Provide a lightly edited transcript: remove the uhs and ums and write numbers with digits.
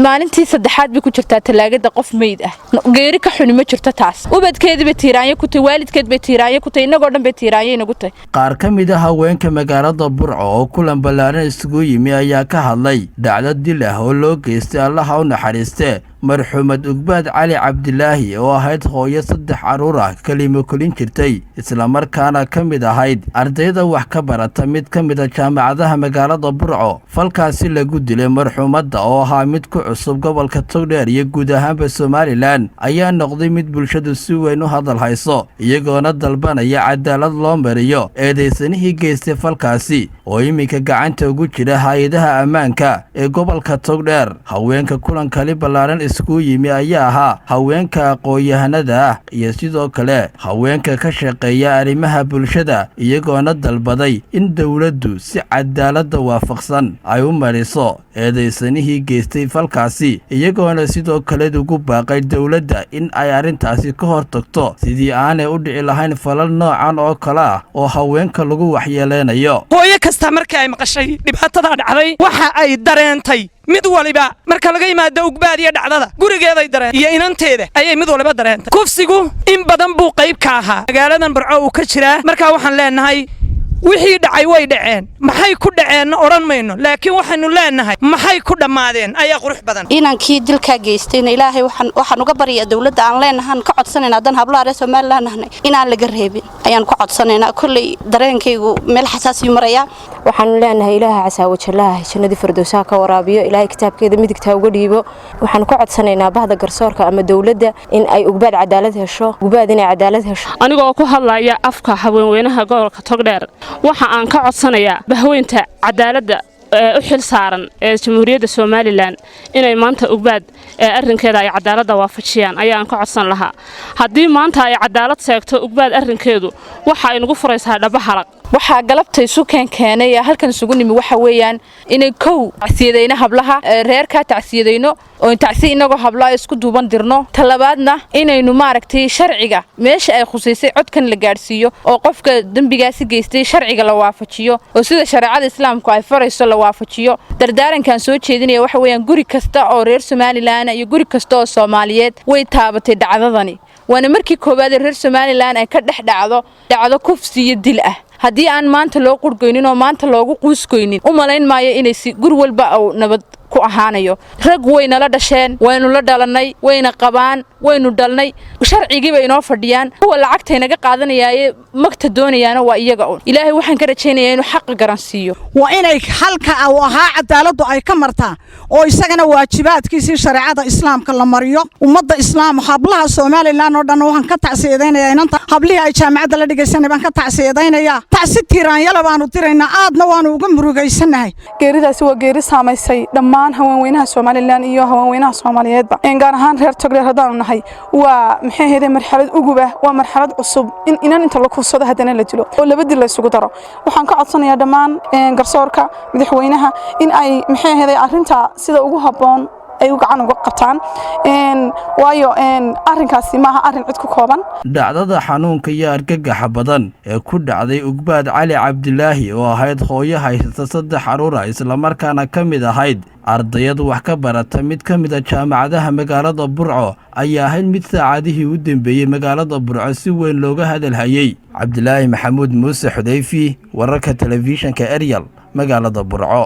maalintii saddexaad bay ku jirtaa talaagada qof meyd ah geeri ka xun ma jirto taas ubadkeedii tiiraanyo ku tay waalidkeed bay tiiraanyo ku tay inagoo dhan bay tiiraanyo inagu tay qaar ka mid ah haweenka magaalada Burco oo kulan balaaran isugu yimi ayaa ka hadlay dhacdo dil ah oo loo geystay Allah u naxariiste marxuumad Ugbaad cali Abdilaahi oo ahayd hooyo 3 caruur ah kalimo kulin jirtay isla markaana ka mid ahayd ardayda wax ka barata mid ka mid ah jaamacadaha magaalada Burco falkaasi lagu dilay marxuumadda oo ahaa mid ku cusub gobolka Togdheer iyo guud ahaanba Somaliland ayaa noqday mid bulshadu si weyn u hadal hayso iyagoona dalbanaya cadaalad loo mariyo eedeysanihii geystay falkaasi oo iminka gacanta ugu jira hay'adaha ammaanka ee gobolka Togdheer haweenka kulan kali balaaran isku yimi ayaa ahaa haweenka aqoon-yahanada ah iyo sidoo kale haweenka ka shaqeeya arrimaha bulshada iyagoona dalbaday in dawladdu si cadaalad waafaqsan ay u mariso eedeysanihii geystay falkaasi iyagoona sidoo kale ugu baaqay dawladda in ay arintaasi ka hortagto sidii aanay u dhici lahayn falal noocan oo kale ah oo haweenka lagu waxyeeleynayo hooyo kasta markii ay maqashay dhibaatada dhacday waxa ay dareentay mid waliba marka laga yimaado Ugbaad iyo dhacdada gurigeeda ay dareen iyo inanteeda ayay mid waliba dareentay kufsigu in badan buu qayb ka ahaa magaaladan Burco uu ka jira marka waxaan leenahay wixii dhacay way dhaceen maxay ku dhaceen oran mayno laakiin waxaanu leenahay maxay ku dhamaadeen ayaa qurux badan inankii dilka geystayna ilaahay waxaan uga bariyaa dawladda aan leenahan ka codsanaynaa dan hablaha Soomaaliland inaan laga reebin ayaan ku codsanaynaa kulli dareenkaygu meel xasaasi maraya waxaan leenahay ilaahay casaawo jalaha jannadii firdawsa ka waraabiyo ilaahay kitaabkeeda midigta uga dhiibo waxaan ku codsanaynaa bahda garsoorka ama dawladda in ay Ugbaad cadaalad hesho Ugbaad inay cadaalad hesho anigoo ku hadlaya afka haweenweynaha gobolka Togdheer waxa aan ka codsanayaa bahweynta cadaaladda u xil saaran ee Jamhuuriyadda Somaliland inay maanta Ugbaad arrinkeeda ay cadaalad waafajiyaan ayaan ka codsan lahaa hadii maanta ay cadaalad seegto Ugbaad arrinkeedu waxa ay nagu furaysaa dhaba halaq waxa galabtay suukan keenay halkan isugu nimi waxa weeyaan inay kow tacsiyadayna hablaha reerka tacsiyadayno oo tacsi inagu hablaha isku duuban dirno talabaadna inaynu maaragtay sharciga meesha ay khuseysay codkan la gaarsiiyo oo qofka dambigaasi geystay sharciga la waafajiyo oo sida shariicada islaamku ay farayso la waafajiyo dardaarankan soo jeedinaya waxa weeyaan guri kasta oo reer Somaliland iyo guri kasta oo Soomaaliyeed way taabatay dhacdadani waana markii koobaad reer Somaliland ay ka dhacdo kufsi iyo dil ah haddii aan maanta loo qurgoynin oo maanta loogu quuskoynin u malayn maayo inay si gur walba oo nabad ku ahaanayo rag wayna la dhasheen waynu la dhalanay wayna qabaan waynu dhalnay sharcigiiba inoo fadhiyaan kuwa lacagta naga qaadanayay magta doonayaan waa iyaga oo ilaahay waxaan ka rajaynayaa inuu xaq garansiiyo waa inay halka oo ahaa cadaaladu ay ka martaa oo isagana waajibaadkiisa shariicada islaamka la mariyo ummadda islaam hablaha Soomaaliland oo dhan waxaan ka tacsiyeynaya inanta hablihii ay jaamacadda la dhigaysanay baan ka tacsiyeynaya tacsi tiiraanyada baanu tiraynaa aadna waanu uga murugaysanahay geeridaasi waa geeri saameysay dhammaan haweenweynaha Somaliland iyo haweenweynaha Soomaaliyeedba in gaar ahaan reer Togdheer hadaan nahay waa maxay heeday marxalad uguba waa marxalad cusub in inta la kuusado hadana la dilo oo laba dil la isugu daro waxaan ka codsanayaa dhammaan garsoorka madaxweynaha in ay maxay heeday arinta sida ugu haboon ay gacan uga qabtaan waayo arrinkaasi maaha arrin cid ku kooban dhacdada xanuunka iyo argagaxa badan ee ku dhacday Ugbaad cali Abdilaahi oo ahayd hooyo haysata 3 caruur ah isla markaana ka mid ahayd ardayad wax ka barata mid ka mid ah jaamacadaha magaalada Burco ayaa ahayd mid saacadihii u dambeeyay magaalada Burco si weyn looga hadal hayay Abdilaahi Maxamuud Muuse Xudayfi wararka telefishinka Ariel magaalada Burco